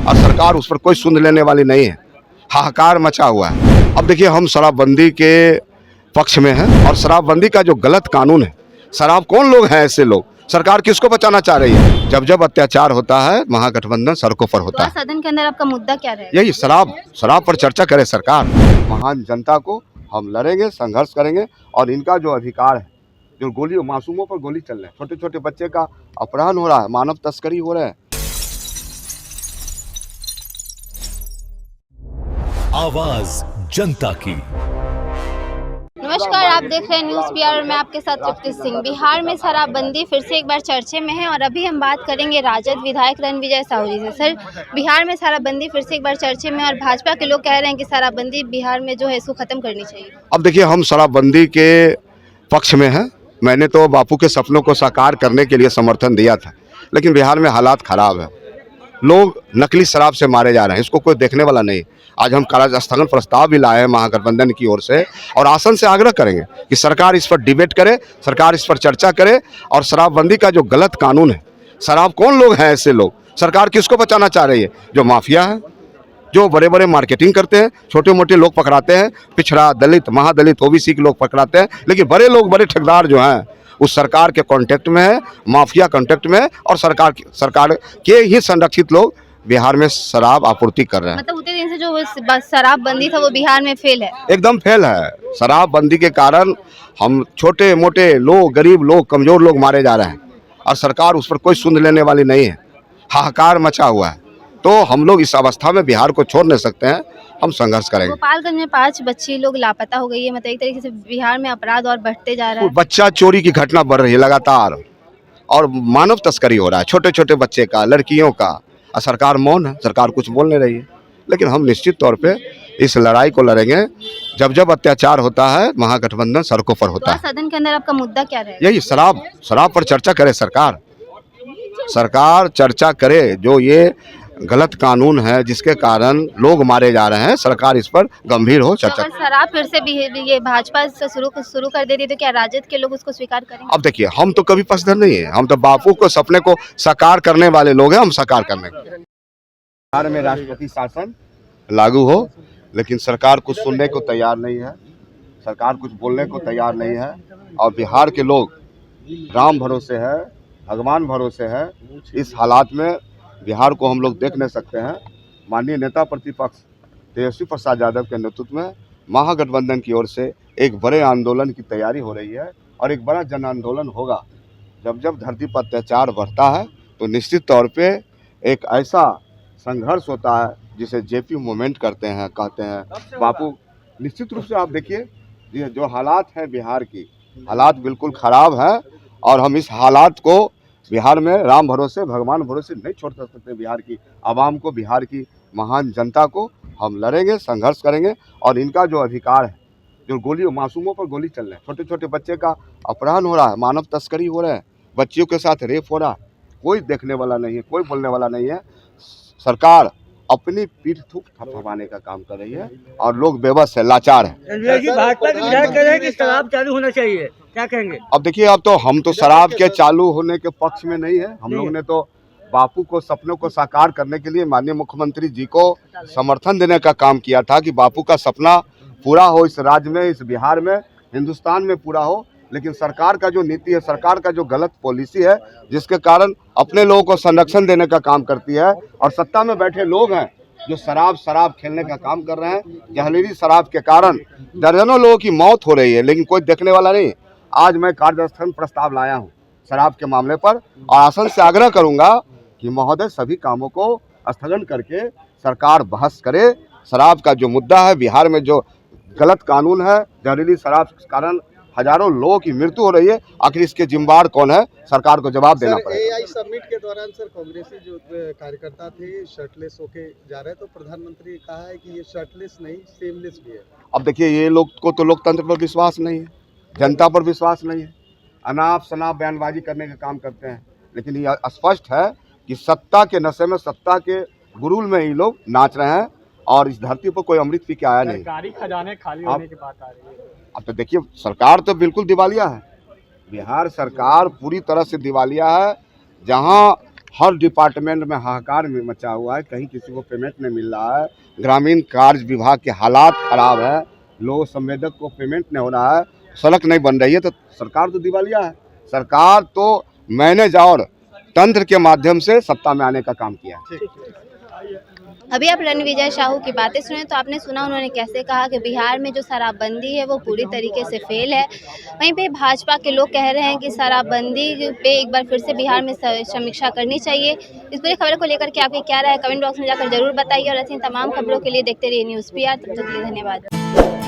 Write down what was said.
और सरकार उस पर कोई सुन लेने वाली नहीं है। हाहाकार मचा हुआ है। अब देखिए, हम शराबबंदी के पक्ष में हैं और शराबबंदी का जो गलत कानून है, शराब कौन लोग हैं ऐसे लोग, सरकार किसको बचाना चाह रही है? जब जब अत्याचार होता है, महागठबंधन सड़कों पर होता है। सदन के अंदर आपका मुद्दा क्या रहेगा? यही शराब पर चर्चा करे सरकार। महान जनता को हम लड़ेंगे, संघर्ष करेंगे और इनका जो अधिकार है, जो गोली मासूमों पर गोली चल रहे हैं, छोटे छोटे बच्चे का अपहरण हो रहा है, मानव तस्करी हो रहा है। आवाज जनता की। नमस्कार, आप देख रहे हैं न्यूज़ बिहार और मैं आपके साथ तृप्ति सिंह। बिहार में शराबबंदी फिर से एक बार चर्चे में है और अभी हम बात करेंगे राजद विधायक रणविजय साहू जी से। सर, बिहार में शराबबंदी फिर से एक बार चर्चे में और भाजपा के लोग कह रहे हैं कि शराबबंदी बिहार में जो है इसको खत्म करनी चाहिए। अब देखिए, हम शराबबंदी के पक्ष में हैं। मैंने तो बापू के सपनों को साकार करने के लिए समर्थन दिया था, लेकिन बिहार में हालात खराब है। लोग नकली शराब से मारे जा रहे हैं, इसको कोई देखने वाला नहीं। आज हम कार्य स्थगन प्रस्ताव भी लाए हैं महागठबंधन की ओर से और आसन से आग्रह करेंगे कि सरकार इस पर डिबेट करे, सरकार इस पर चर्चा करे और शराबबंदी का जो गलत कानून है, शराब कौन लोग हैं ऐसे लोग, सरकार किसको बचाना चाह रही है? जो माफिया है, जो बड़े बड़े मार्केटिंग करते हैं, छोटे मोटे लोग पकड़ाते हैं, पिछड़ा, दलित, महादलित, ओबीसी के लोग पकड़ाते हैं, लेकिन बड़े लोग, बड़े ठेकेदार जो हैं उस सरकार के कॉन्टेक्ट में है, माफिया कॉन्टेक्ट में है और सरकार के ही संरक्षित लोग बिहार में शराब आपूर्ति कर रहे हैं। मतलब उतने दिन से जो शराबबंदी था वो बिहार में फेल है। एकदम फेल है। शराबबंदी के कारण हम छोटे मोटे लोग, गरीब लोग, कमजोर लोग मारे जा रहे हैं और सरकार उस पर कोई सुन लेने वाली नहीं है। हाहाकार मचा हुआ है। तो हम लोग इस अवस्था में बिहार को छोड़ नहीं सकते हैं, हम संघर्ष करेंगे। गोपालगंज में 5 बच्ची लोग लापता हो गई है। मतलब एक तरीके से बिहार में अपराध और बढ़ते जा रहा है। बच्चा चोरी की घटना बढ़ रही है लगातार और मानव तस्करी हो रहा है, छोटे छोटे बच्चे का, लड़कियों का, और सरकार मौन है, सरकार कुछ बोल नहीं रही है। लेकिन हम निश्चित तौर पे इस लड़ाई को लड़ेंगे। जब जब अत्याचार होता है, महागठबंधन सड़कों पर होता है। सदन के अंदर आपका मुद्दा क्या रहेगा? यही शराब पर चर्चा करे सरकार चर्चा करे। जो ये गलत कानून है जिसके कारण लोग मारे जा रहे हैं, सरकार इस पर गंभीर हो, चर्चा। अगर शराब फिर से भी ये भाजपा से शुरू कर देती तो क्या राजद के लोग उसको स्वीकार करेंगे? अब देखिए, हम तो कभी पक्षधर नहीं है, हम तो बापू को सपने को साकार करने वाले लोग हैं, हम साकार करने। बिहार में राष्ट्रपति शासन लागू हो, लेकिन सरकार कुछ सुनने को तैयार नहीं है, सरकार कुछ बोलने को तैयार नहीं है और बिहार के लोग राम भरोसे है, भगवान भरोसे है। इस हालात में बिहार को हम लोग देख नहीं सकते हैं। माननीय नेता प्रतिपक्ष तेजस्वी प्रसाद यादव के नेतृत्व में महागठबंधन की ओर से एक बड़े आंदोलन की तैयारी हो रही है और एक बड़ा जन आंदोलन होगा। जब जब धरती पर अत्याचार बढ़ता है तो निश्चित तौर पे एक ऐसा संघर्ष होता है जिसे जेपी मूवमेंट कहते हैं बापू। निश्चित रूप से आप देखिए, ये जो हालात हैं बिहार की, हालात बिल्कुल ख़राब है और हम इस हालात को बिहार में राम भरोसे, भगवान भरोसे नहीं छोड़ सकते। बिहार की आवाम को, बिहार की महान जनता को हम लड़ेंगे, संघर्ष करेंगे और इनका जो अधिकार है, जो गोली मासूमों पर गोली चल रहे हैं, छोटे छोटे बच्चे का अपहरण हो रहा है, मानव तस्करी हो रहा है, बच्चियों के साथ रेप हो रहा है, कोई देखने वाला नहीं है, कोई बोलने वाला नहीं है। सरकार अपनी पीठ थपथपाने का काम कर रही है और लोग बेबस है, लाचार है। भाजपा के विधायक कह रहे हैं कि शराब चालू होना चाहिए, क्या कहेंगे? अब देखिए, अब तो हम तो शराब के चालू होने के पक्ष में नहीं है। हम लोग ने तो बापू को सपनों को साकार करने के लिए माननीय मुख्यमंत्री जी को समर्थन देने का काम किया था कि बापू का सपना पूरा हो, इस राज्य में, इस बिहार में, हिंदुस्तान में पूरा हो। लेकिन सरकार का जो नीति है, सरकार का जो गलत पॉलिसी है, जिसके कारण अपने लोगों को संरक्षण देने का काम करती है और सत्ता में बैठे लोग हैं जो शराब खेलने का काम कर रहे हैं। जहरीली शराब के कारण दर्जनों लोगों की मौत हो रही है, लेकिन कोई देखने वाला नहीं। आज मैं कार्यस्थगन प्रस्ताव लाया हूं शराब के मामले पर और आसन से आग्रह करूंगा कि महोदय सभी कामों को स्थगन करके सरकार बहस करे। शराब का जो मुद्दा है, बिहार में जो गलत कानून है, जहरीली शराब के कारण हजारों लोगों की मृत्यु हो रही है, आखिर इसके जिम्मेदार कौन है? सरकार को जवाब देना पड़ेगा। एआई समिट के दौरान सर कांग्रेसी जो कार्यकर्ता थे शर्टलेस होके जा रहे हैं, तो प्रधानमंत्री ने कहा है कि ये शर्टलेस नहीं, सेमलेस भी है। अब देखिए, ये लोग को तो लोकतंत्र पर विश्वास नहीं है, जनता पर विश्वास नहीं है, अनाप शनाप बयानबाजी करने का काम करते हैं। लेकिन ये स्पष्ट है कि सत्ता के नशे में, सत्ता के गुरूल में ये लोग नाच रहे हैं और इस धरती पर कोई अमृत पी के आया नहीं। सरकारी खजाने खाली होने की बात आ रही है। अब तो देखिए, सरकार तो बिल्कुल दिवालिया है। बिहार सरकार पूरी तरह से दिवालिया है। जहां हर डिपार्टमेंट में हाहाकार में मचा हुआ है, कहीं किसी को पेमेंट नहीं मिल रहा है। ग्रामीण कार्य विभाग के हालात खराब है, लोग संवेदक को पेमेंट नहीं हो रहा है, सड़क नहीं बन रही है, तो सरकार तो दिवालिया है। सरकार तो मैनेज और तंत्र के माध्यम से सत्ता में आने का काम किया है। अभी आप रणविजय साहू की बातें सुने तो आपने सुना उन्होंने कैसे कहा कि बिहार में जो शराबबंदी है वो पूरी तरीके से फेल है। वहीं पे भाजपा के लोग कह रहे हैं कि शराबबंदी पे एक बार फिर से बिहार में समीक्षा करनी चाहिए। इस पूरी खबर को लेकर के आपकी क्या राय है, कमेंट बॉक्स में जाकर जरूर बताइए और ऐसी तमाम खबरों के लिए देखते रहिए न्यूज़ PR। तब तक के लिए धन्यवाद।